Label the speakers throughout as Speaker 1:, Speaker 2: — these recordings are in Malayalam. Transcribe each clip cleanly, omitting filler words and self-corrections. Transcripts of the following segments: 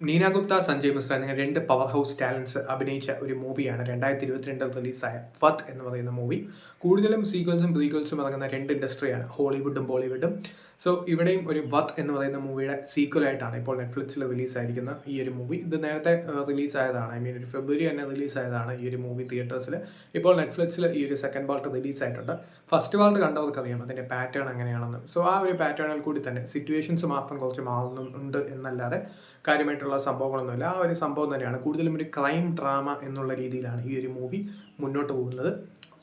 Speaker 1: നീന ഗുപ്ത, സഞ്ജയ് മിശ്ര എന്നിങ്ങനെ രണ്ട് പവർ ഹൗസ് ടാലൻസ് അഭിനയിച്ച ഒരു മൂവിയാണ് 2022 റിലീസായ ഫത്ത് എന്ന് പറയുന്ന മൂവി. കൂടുതലും സീക്വൽസും പ്രീക്വൽസും ഇറങ്ങുന്ന രണ്ട് ഇൻഡസ്ട്രിയാണ്, ഹോളിവുഡും ബോളിവുഡും. സോ ഇവിടെയും ഒരു വത്ത് എന്ന് പറയുന്ന മൂവിയുടെ സീക്വലായിട്ടാണ് ഇപ്പോൾ നെറ്റ്ഫ്ലിക്സിൽ റിലീസായിരിക്കുന്ന ഈ ഒരു മൂവി. ഇത് നേരത്തെ റിലീസായതാണ്, ഒരു ഫെബ്രുവരി തന്നെ റിലീസായതാണ് ഈ ഒരു മൂവി തിയേറ്റേഴ്സിൽ. ഇപ്പോൾ നെറ്റ്ഫ്ലിക്സിൽ ഈ ഒരു സെക്കൻഡ് പാർട്ട് റിലീസായിട്ടുണ്ട്. ഫസ്റ്റ് പാർട്ട് കണ്ടവർക്കറിയാം അതിൻ്റെ പാറ്റേൺ എങ്ങനെയാണെന്ന്. സോ ആ ഒരു പാറ്റേണിൽ കൂടി തന്നെ സിറ്റുവേഷൻസ് മാത്രം കുറച്ച് മാറുന്നുണ്ട് എന്നല്ലാതെ കാര്യമായിട്ടുള്ള സംഭവങ്ങളൊന്നുമില്ല. ആ ഒരു സംഭവം തന്നെയാണ്. കൂടുതലും ഒരു ക്രൈം ഡ്രാമ എന്നുള്ള രീതിയിലാണ് ഈ ഒരു മൂവി മുന്നോട്ട് പോകുന്നത്.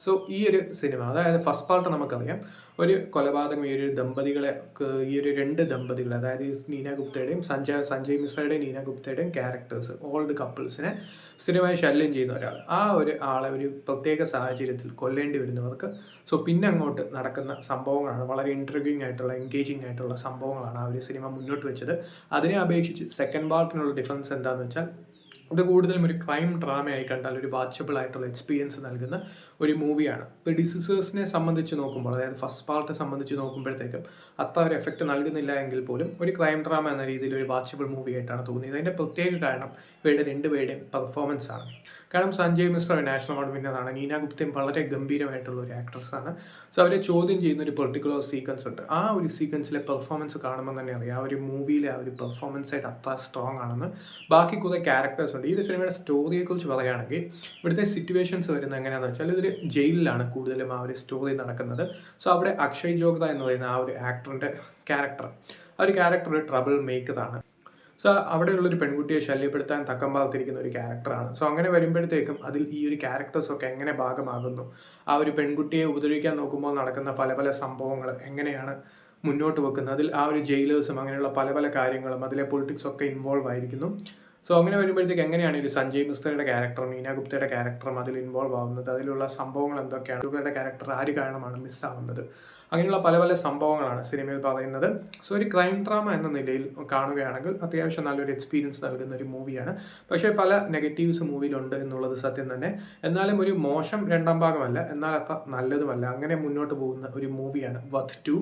Speaker 1: സോ ഈ ഒരു സിനിമ, അതായത് ഫസ്റ്റ് പാർട്ട് നമുക്കറിയാം, ഒരു കൊലപാതകം ഈ ഒരു രണ്ട് ദമ്പതികൾ, അതായത് നീന ഗുപ്തയുടെയും സഞ്ജയ് മിശ്രയുടെയും നീന ഗുപ്തയുടെയും ക്യാരക്ടേഴ്സ്, ഓൾഡ് കപ്പിൾസിനെ സ്ഥിരമായി ശല്യം ചെയ്യുന്ന ഒരാൾ, ആ ഒരു ആളെ ഒരു പ്രത്യേക സാഹചര്യത്തിൽ കൊല്ലേണ്ടി വരുന്നവർക്ക് പിന്നെ അങ്ങോട്ട് നടക്കുന്ന സംഭവങ്ങളാണ്. വളരെ ഇൻട്രിഗിങ് ആയിട്ടുള്ള, എൻഗേജിങ് ആയിട്ടുള്ള സംഭവങ്ങളാണ് ആ ഒരു സിനിമ മുന്നോട്ട് വെച്ചത്. അതിനെ അപേക്ഷിച്ച് സെക്കൻഡ് പാർട്ടിനുള്ള ഡിഫറൻസ് എന്താണെന്ന് വെച്ചാൽ, ഇത് കൂടുതലും ഒരു ക്രൈം ഡ്രാമയായി കണ്ടാൽ ഒരു വാച്ചബിൾ ആയിട്ടുള്ള എക്സ്പീരിയൻസ് നൽകുന്ന ഒരു മൂവിയാണ്. പ്രെഡിസിസേഴ്സിനെ സംബന്ധിച്ച് നോക്കുമ്പോൾ, അതായത് ഫസ്റ്റ് പാർട്ട് സംബന്ധിച്ച് നോക്കുമ്പോഴത്തേക്കും അത്ര ഒരു എഫക്റ്റ് നൽകുന്നില്ല എങ്കിൽ പോലും ഒരു ക്രൈം ഡ്രാമ എന്ന രീതിയിൽ ഒരു വാച്ചബിൾ മൂവി ആയിട്ടാണ് തോന്നിയത്. അതിൻ്റെ പ്രത്യേക കാരണം ഇവരുടെ രണ്ടുപേരുടെയും പെർഫോമൻസ് ആണ്. കാരണം സഞ്ജയ് മിശ്ര നാഷണൽ അവാർഡ് വിന്നറാണ്, നീന ഗുപ്തയും വളരെ ഗംഭീരമായിട്ടുള്ള ഒരു ആക്ട്രസ്സാണ്. സോ അവരെ ചോദ്യം ചെയ്യുന്ന ഒരു പെർട്ടിക്കുലർ സീക്വൻസ് ഉണ്ട്. ആ ഒരു സീക്വൻസിലെ പെർഫോമൻസ് കാണുമ്പോൾ തന്നെ അറിയാം ആ ഒരു മൂവിയിലെ ആ ഒരു പെർഫോമൻസ് ആയിട്ട് അത്ര സ്ട്രോങ് ആണെന്ന്. ബാക്കി കുറേ ക്യാരക്ടേഴ്സ് ഉണ്ട്. ഈ ഒരു സിനിമയുടെ സ്റ്റോറിയെക്കുറിച്ച് പറയുകയാണെങ്കിൽ, ഇവിടുത്തെ സിറ്റുവേഷൻസ് വരുന്നത് എങ്ങനെയാണെന്ന് വെച്ചാൽ, ഇതൊരു ജയിലിലാണ് കൂടുതലും ആ ഒരു സ്റ്റോറി നടക്കുന്നത്. സോ അവിടെ അക്ഷയ് ജോഗ്ര എന്ന് പറയുന്ന ആ ഒരു ആക്ടറിൻ്റെ ക്യാരക്ടർ, ആ ഒരു ക്യാരക്ടർ ഒരു ട്രബിൾ മേക്കറാണ്. സോ അവിടെയുള്ളൊരു പെൺകുട്ടിയെ ശല്യപ്പെടുത്താൻ തക്കം പാർത്തിരിക്കുന്ന ഒരു ക്യാരക്ടറാണ്. സോ അങ്ങനെ വരുമ്പോഴത്തേക്കും അതിൽ ഈ ഒരു ക്യാരക്ടേഴ്സൊക്കെ എങ്ങനെ ഭാഗമാകുന്നു, ആ ഒരു പെൺകുട്ടിയെ ഉപദ്രവിക്കാൻ നോക്കുമ്പോൾ നടക്കുന്ന പല പല സംഭവങ്ങൾ എങ്ങനെയാണ് മുന്നോട്ട് വെക്കുന്നത്, അതിൽ ആ ഒരു ജയിലേഴ്സും അങ്ങനെയുള്ള പല പല കാര്യങ്ങളും, അതിലെ പൊളിറ്റിക്സ് ഒക്കെ ഇൻവോൾവ് ആയിരിക്കുന്നു. സോ അങ്ങനെ വരുമ്പോഴത്തേക്ക് എങ്ങനെയാണ് ഒരു സഞ്ജയ് മിശ്രയുടെ ക്യാരക്ടറും നീന ഗുപ്തയുടെ ക്യാരക്ടറും അതിൽ ഇൻവോൾവ് ആവുന്നത്, അതിലുള്ള സംഭവങ്ങൾ എന്തൊക്കെയാണ്, ഇവരുടെ ക്യാരക്ടർ ആര് കാരണമാണ് മിസ്സാവുന്നത്, അങ്ങനെയുള്ള പല പല സംഭവങ്ങളാണ് സിനിമയിൽ പറയുന്നത്. സോ ഒരു ക്രൈം ഡ്രാമ എന്ന നിലയിൽ കാണുകയാണെങ്കിൽ അത്യാവശ്യം നല്ലൊരു എക്സ്പീരിയൻസ് നൽകുന്ന ഒരു മൂവിയാണ്. പക്ഷേ പല നെഗറ്റീവ്സ് മൂവിയിലുണ്ട് എന്നുള്ളത് സത്യം തന്നെ. എന്നാലും ഒരു മോശം രണ്ടാം ഭാഗമല്ല, എന്നാൽ അത്ര നല്ലതുമല്ല. അങ്ങനെ മുന്നോട്ട് പോകുന്ന ഒരു മൂവിയാണ് വത്ത് 2.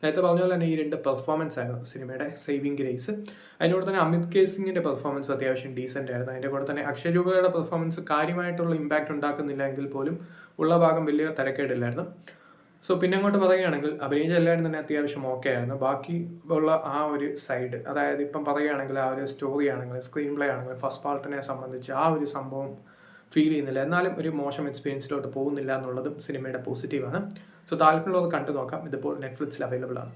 Speaker 1: നേരത്തെ പറഞ്ഞ പോലെ തന്നെ ഈ രണ്ട് പെർഫോമൻസ് ആയിരുന്നു സിനിമയുടെ സേവിങ് ഗ്രേസ്. അതിനോട് തന്നെ അമിത് കെ സിംഗിൻ്റെ പെർഫോമൻസ് അത്യാവശ്യം ഡീസൻ്റ് ആയിരുന്നു. അതിൻ്റെ കൂടെ തന്നെ അക്ഷയ് ജോഗ്രയുടെ പെർഫോമൻസ് കാര്യമായിട്ടുള്ള ഇമ്പാക്റ്റ് ഉണ്ടാക്കുന്നില്ല എങ്കിൽ പോലും ഉള്ള ഭാഗം വലിയ തരക്കേടില്ലായിരുന്നു. സോ പിന്നെ അങ്ങോട്ട് പറയുകയാണെങ്കിൽ അഭിനയിച്ച എല്ലാവരും തന്നെ അത്യാവശ്യം ഓക്കെ ആയിരുന്നു. ബാക്കി ഉള്ള ആ ഒരു സൈഡ്, അതായത് ഇപ്പം പറയുകയാണെങ്കിൽ ആ ഒരു സ്റ്റോറി ആണെങ്കിൽ, സ്ക്രീൻ പ്ലേ ആണെങ്കിൽ, ഫസ്റ്റ് പാർട്ടിനെ സംബന്ധിച്ച് ആ ഒരു സംഭവം ഫീൽ ചെയ്യുന്നില്ല. എന്നാലും ഒരു മോശം എക്സ്പീരിയൻസിലോട്ട് പോകുന്നില്ല എന്നുള്ളതും സിനിമയുടെ പോസിറ്റീവാണ്. സോ താല്പര്യമുള്ളത് കണ്ടു നോക്കാം. ഇതിപ്പോൾ നെറ്റ്ഫ്ലിക്സിൽ അവൈലബിൾ ആണ്.